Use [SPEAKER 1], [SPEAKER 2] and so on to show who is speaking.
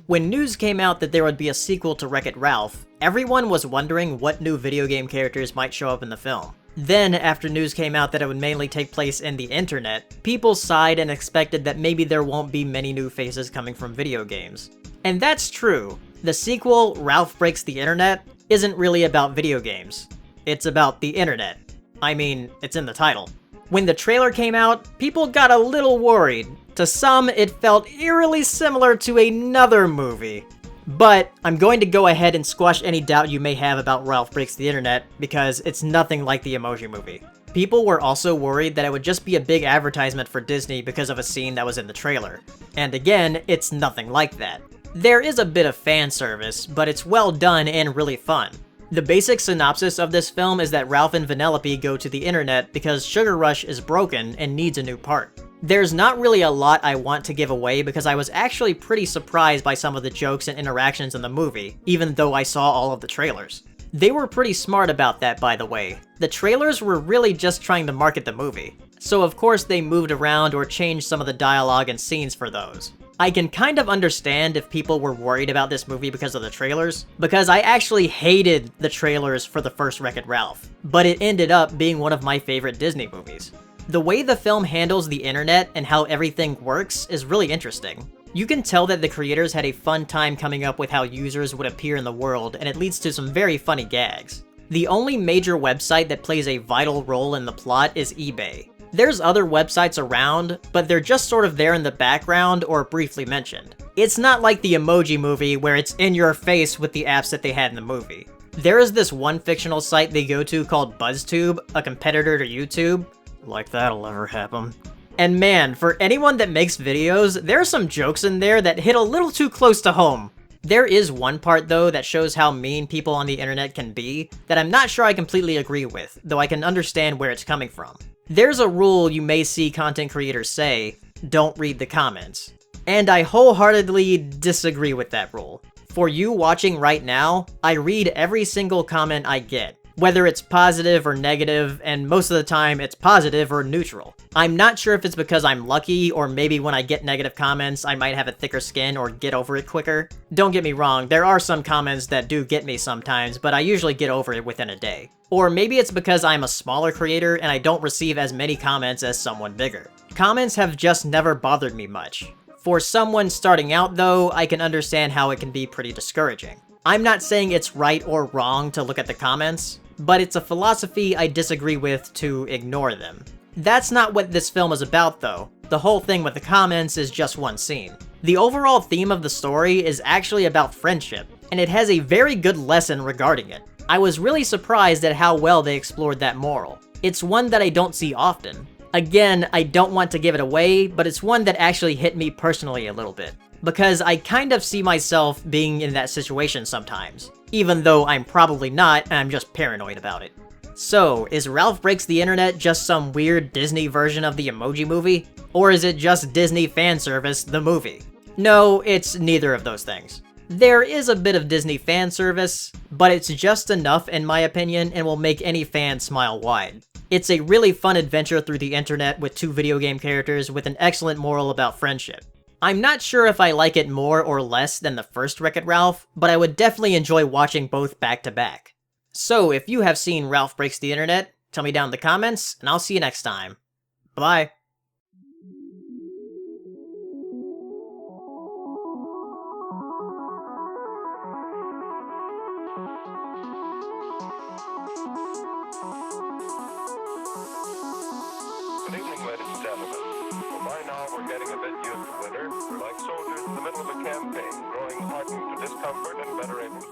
[SPEAKER 1] When news came out that there would be a sequel to Wreck-It Ralph, everyone was wondering what new video game characters might show up in the film. Then, after news came out that it would mainly take place in the internet, people sighed and expected that maybe there won't be many new faces coming from video games. And that's true. The sequel, Ralph Breaks the Internet, isn't really about video games. It's about the internet. I mean, it's in the title. When the trailer came out, people got a little worried. To some, it felt eerily similar to another movie. But I'm going to go ahead and squash any doubt you may have about Ralph Breaks the Internet, because it's nothing like the Emoji Movie. People were also worried that it would just be a big advertisement for Disney because of a scene that was in the trailer. And again, it's nothing like that. There is a bit of fan service, but it's well done and really fun. The basic synopsis of this film is that Ralph and Vanellope go to the internet because Sugar Rush is broken and needs a new part. There's not really a lot I want to give away because I was actually pretty surprised by some of the jokes and interactions in the movie, even though I saw all of the trailers. They were pretty smart about that, by the way. The trailers were really just trying to market the movie, so of course they moved around or changed some of the dialogue and scenes for those. I can kind of understand if people were worried about this movie because of the trailers, because I actually hated the trailers for the first Wreck-It Ralph, but it ended up being one of my favorite Disney movies. The way the film handles the internet and how everything works is really interesting. You can tell that the creators had a fun time coming up with how users would appear in the world, and it leads to some very funny gags. The only major website that plays a vital role in the plot is eBay. There's other websites around, but they're just sort of there in the background or briefly mentioned. It's not like the Emoji Movie where it's in your face with the apps that they had in the movie. There is this one fictional site they go to called BuzzTube, a competitor to YouTube. Like that'll ever happen. And man, for anyone that makes videos, there are some jokes in there that hit a little too close to home. There is one part though that shows how mean people on the internet can be that I'm not sure I completely agree with, though I can understand where it's coming from. There's a rule you may see content creators say, don't read the comments. And I wholeheartedly disagree with that rule. For you watching right now, I read every single comment I get, whether it's positive or negative, and most of the time it's positive or neutral. I'm not sure if it's because I'm lucky, or maybe when I get negative comments I might have a thicker skin or get over it quicker. Don't get me wrong, there are some comments that do get me sometimes, but I usually get over it within a day. Or maybe it's because I'm a smaller creator and I don't receive as many comments as someone bigger. Comments have just never bothered me much. For someone starting out though, I can understand how it can be pretty discouraging. I'm not saying it's right or wrong to look at the comments, but it's a philosophy I disagree with to ignore them. That's not what this film is about though. The whole thing with the comments is just one scene. The overall theme of the story is actually about friendship, and it has a very good lesson regarding it. I was really surprised at how well they explored that moral. It's one that I don't see often. Again, I don't want to give it away, but it's one that actually hit me personally a little bit, because I kind of see myself being in that situation sometimes, even though I'm probably not, and I'm just paranoid about it. So, is Ralph Breaks the Internet just some weird Disney version of the Emoji Movie? Or is it just Disney fan service, the movie? No, it's neither of those things. There is a bit of Disney fan service, but it's just enough in my opinion and will make any fan smile wide. It's a really fun adventure through the internet with two video game characters with an excellent moral about friendship. I'm not sure if I like it more or less than the first Wreck-It Ralph, but I would definitely enjoy watching both back to back. So if you have seen Ralph Breaks the Internet, tell me down in the comments, and I'll see you next time. Bye.
[SPEAKER 2] Good evening, ladies and gentlemen. Well, by now we're getting a bit used to winter. We're like soldiers in the middle of a campaign, growing hardened to discomfort and better able to